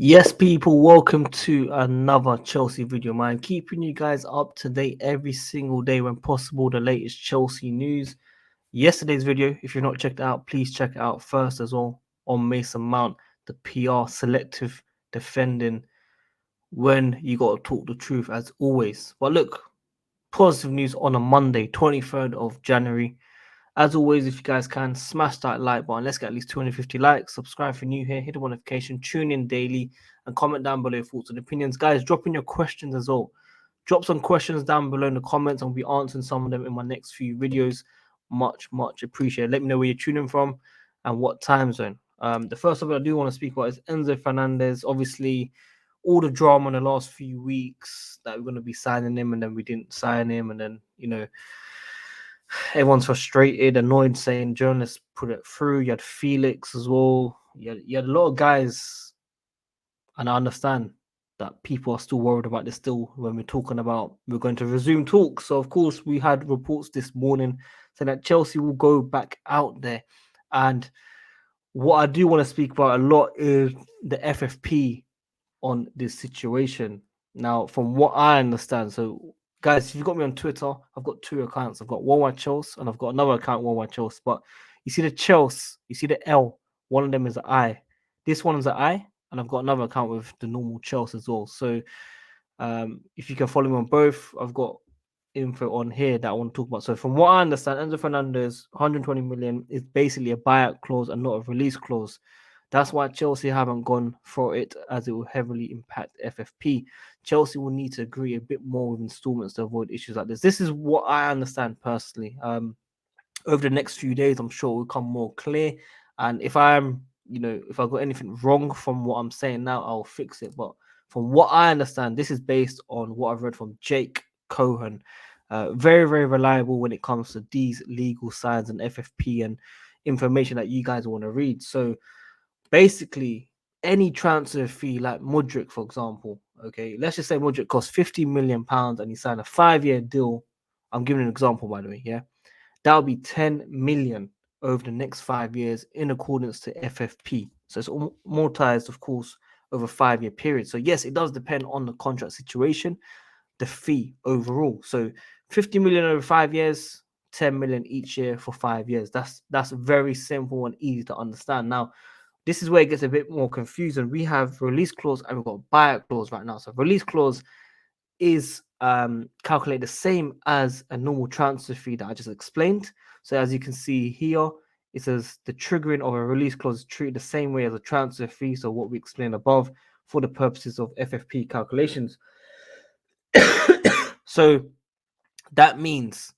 Yes, people, welcome to another Chelsea video, man. Keeping you guys up to date every single day when possible, the latest Chelsea news. Yesterday's video, if you're not checked it out, please check it out first as well on Mason Mount, the PR selective defending when you got to talk the truth as always. But look, positive news on a Monday, 23rd of January. As always, if you guys can, smash that like button. Let's get at least 250 likes. Subscribe if you're new here. Hit the notification. Tune in daily and comment down below your thoughts and opinions. Guys, drop in your questions as well. Drop some questions down below in the comments. I'll be answering some of them in my next few videos. Much appreciated. Let me know where you're tuning from and what time zone. The first topic I do want to speak about is Enzo Fernandez. Obviously, all the drama in the last few weeks that we're going to be signing him and then we didn't sign him and then, everyone's frustrated, annoyed, saying journalists put it through. You had Felix as well. You had a lot of guys, and I understand that people are still worried about this still when we're talking about we're going to resume talks. So, of course, we had reports this morning saying that Chelsea will go back out there. And what I do want to speak about a lot is the FFP on this situation. Now, from what I understand, so guys, if you've got me on Twitter, I've got two accounts. I've got WorldWideChels and I've got another account, WorldWideChels. But you see the Chels, you see the L, one of them is an I. This one is an I, and I've got another account with the normal Chels as well. So if you can follow me on both, I've got info on here that I want to talk about. So from what I understand, Enzo Fernandez, 120 million is basically a buyout clause and not a release clause. That's why Chelsea haven't gone for it, as it will heavily impact FFP. Chelsea will need to agree a bit more with installments to avoid issues like this. This is what I understand personally. Over the next few days, I'm sure it will become more clear. And if if I got anything wrong from what I'm saying now, I'll fix it. But from what I understand, this is based on what I've read from Jake Cohen. Very, very reliable when it comes to these legal sides and FFP and information that you guys want to read. So basically, any transfer fee, like Mudryk, for example, okay, let's just say Mudryk costs £50 million and he signed a 5-year deal. I'm giving an example, by the way, yeah. That would be 10 million over the next 5 years in accordance to FFP. So it's amortized, of course, over a 5-year period. So yes, it does depend on the contract situation, the fee overall. So 50 million over 5 years, 10 million each year for 5 years. That's very simple and easy to understand. Now, this is where it gets a bit more confusing. We have release clause and we've got buyout clause right now. So release clause is calculated the same as a normal transfer fee that I just explained. So as you can see here, it says the triggering of a release clause is treated the same way as a transfer fee. So what we explained above for the purposes of FFP calculations. So that means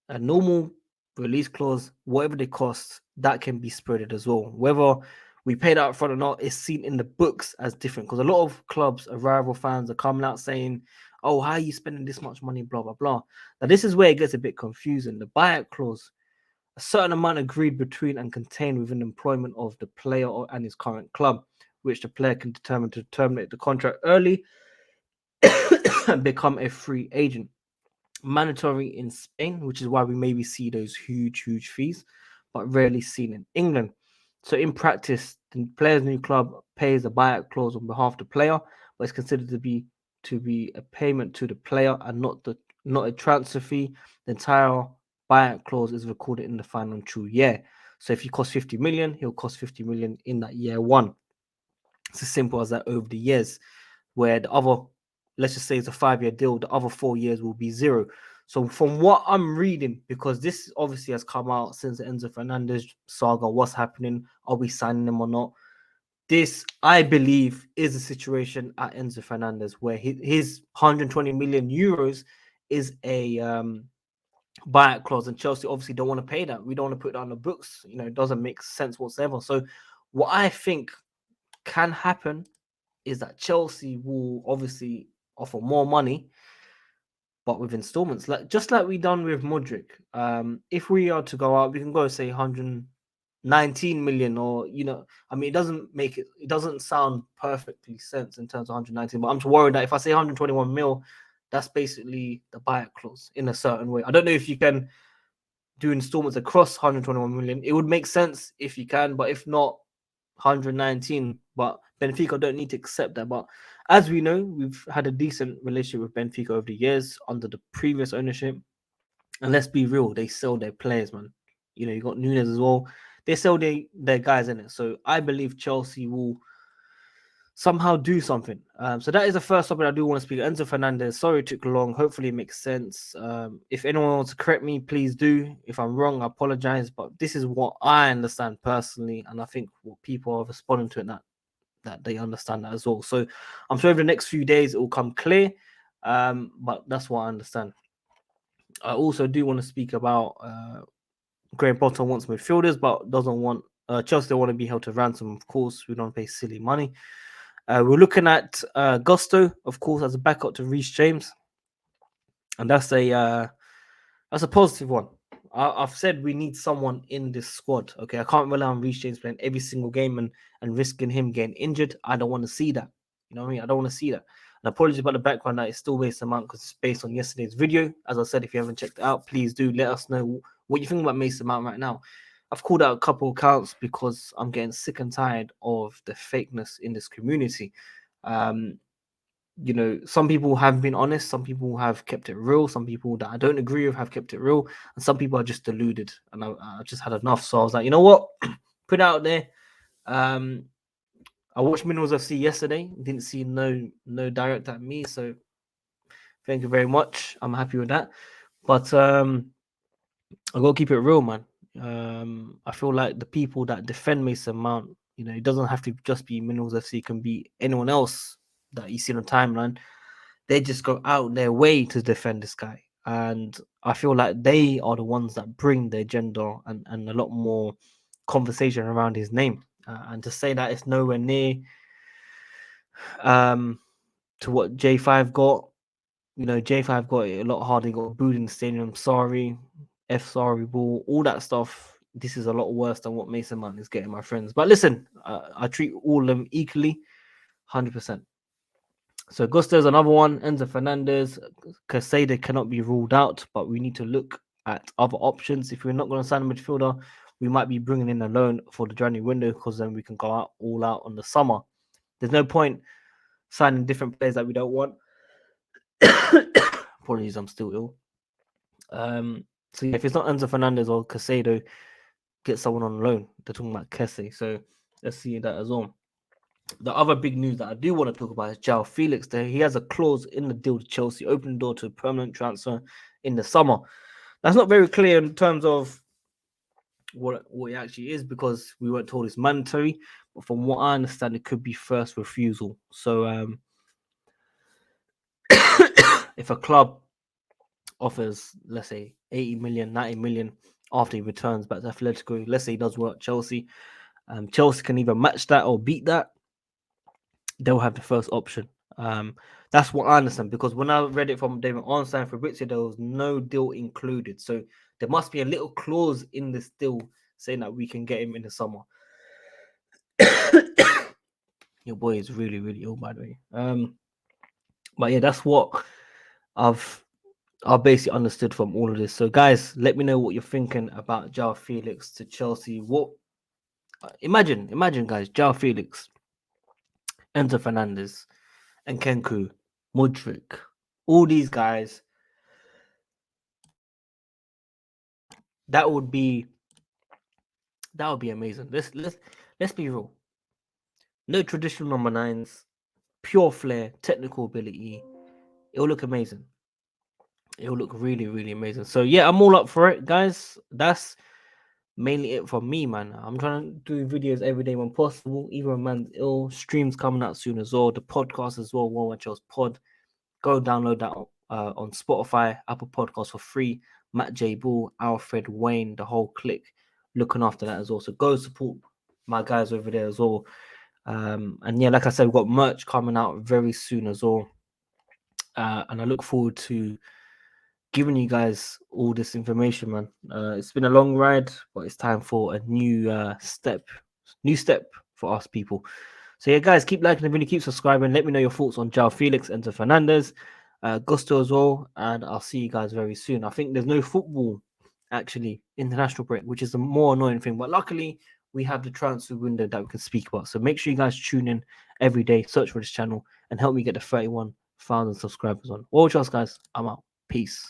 a normal release clause, whatever they cost, that can be spreaded as well. Whether we paid out front or not is seen in the books as different because a lot of clubs, rival fans are coming out saying, oh, how are you spending this much money, blah, blah, blah. Now, this is where it gets a bit confusing. The buyout clause, a certain amount agreed between and contained within employment of the player and his current club, which the player can determine to terminate the contract early and become a free agent. Mandatory in Spain, which is why we maybe see those huge fees, but rarely seen in England. So in practice, the player's new club pays a buyout clause on behalf of the player, but it's considered to be a payment to the player and not a transfer fee. The entire buyout clause is recorded in the financial year. So if he costs 50 million, he'll cost 50 million in that year one. It's as simple as that over the years, where the other, let's just say it's a 5-year deal, the other 4 years will be zero. So from what I'm reading, because this obviously has come out since the Enzo Fernandez saga, what's happening, are we signing him or not? This, I believe, is a situation at Enzo Fernandez where his 120 million euros is a buyout clause, and Chelsea obviously don't want to pay that. We don't want to put that on the books. It doesn't make sense whatsoever. So what I think can happen is that Chelsea will obviously offer more money, but with installments, just like we done with Mudryk. If we are to go out, we can go say 119 million, or it doesn't sound perfectly sense in terms of 119. But I'm just worried that if I say 121 mil, that's basically the buyout clause in a certain way. I don't know if you can do installments across 121 million. It would make sense if you can, but if not, 119. But Benfica don't need to accept that. But as we know, we've had a decent relationship with Benfica over the years under the previous ownership. And let's be real, they sell their players, man. You know, you got Nunes as well. They sell their guys in it. So I believe Chelsea will somehow do something. So that is the first topic I do want to speak. Enzo Fernandez. Sorry it took long. Hopefully it makes sense. If anyone wants to correct me, please do. If I'm wrong, I apologize. But this is what I understand personally, and I think what people are responding to it that they understand that as well. So I'm sure over the next few days it will come clear. But that's what I understand. I also do want to speak about Graham Potter wants midfielders, but doesn't want Chelsea don't want to be held to ransom. Of course, we don't pay silly money. We're looking at Gusto, of course, as a backup to Reece James, and that's a positive one. I've said we need someone in this squad. Okay, I can't rely on Reece James playing every single game and risking him getting injured. I don't want to see that. You know what I mean? I don't want to see that. And apologies about the background that it's still based on Mount because it's based on yesterday's video. As I said, if you haven't checked it out, please do let us know what you think about Mason Mount right now. I've called out a couple of accounts because I'm getting sick and tired of the fakeness in this community. You know, some people have been honest, some people have kept it real, some people that I don't agree with have kept it real, and some people are just deluded. And I just had enough. So I was like, you know what? Put it out there. I watched Minerals FC yesterday, didn't see no direct at me, so thank you very much. I'm happy with that. But I gotta keep it real, man. I feel like the people that defend Mason Mount, you know, it doesn't have to just be Minerals FC, it can be anyone else that you see on the timeline. They just go out their way to defend this guy. And I feel like they are the ones that bring the agenda and a lot more conversation around his name. And to say that it's nowhere near to what J5 got, you know, J5 got it a lot harder. He got booed in the stadium. Sorry, sorry, ball, all that stuff. This is a lot worse than what Mason Mount is getting, my friends. But listen, I treat all of them equally, 100%. So Gusto's another one. Enzo Fernandez, Casada cannot be ruled out, but we need to look at other options. If we're not going to sign a midfielder, we might be bringing in a loan for the January window because then we can go out all out on the summer. There's no point signing different players that we don't want. Apologies, I'm still ill. So yeah, if it's not Enzo Fernandez or Casado, get someone on loan. They're talking about Kessie, so let's see that as well. The other big news that I do want to talk about is Joao Felix. There, he has a clause in the deal to Chelsea, opening the door to a permanent transfer in the summer. That's not very clear in terms of what it actually is because we weren't told it's mandatory. But from what I understand, it could be first refusal. So if a club offers, let's say, 80 million, 90 million after he returns back to Atletico, let's say he does work at Chelsea, Chelsea can either match that or beat that. They'll have the first option. That's what I understand because when I read it from David Ornstein for Fabrizio, there was no deal included. So there must be a little clause in this deal saying that we can get him in the summer. Your boy is really, really ill, by the way. But yeah, that's what I've basically understood from all of this. So guys, let me know what you're thinking about Joao Felix to Chelsea. What imagine guys, Joao Felix, Enzo Fernandez, and Kenku, Mudryk, all these guys. That would be amazing. Let's be real. No traditional number nines, pure flair, technical ability. It'll look amazing. It'll look really, really amazing. So yeah, I'm all up for it, guys. That's mainly it for me, man. I'm trying to do videos every day when possible. Even when man's ill, streams coming out soon as well. The podcast as well, WorldWideChels Pod. Go download that on Spotify, Apple Podcasts for free. Matt J. Bull, Alfred, Wayne, the whole clique looking after that as well. So go support my guys over there as well. And yeah, like I said, we've got merch coming out very soon as well. And I look forward to giving you guys all this information, man. It's been a long ride, but it's time for a new step for us people. So yeah, guys, keep liking the video, keep subscribing. Let me know your thoughts on Joao Felix, Enzo Fernandez, Gusto as well, and I'll see you guys very soon. I think there's no football actually international break, which is the more annoying thing, but luckily we have the transfer window that we can speak about. So make sure you guys tune in every day, search for this channel, and help me get the 31,000 subscribers on. Well, guys, I'm out. Peace.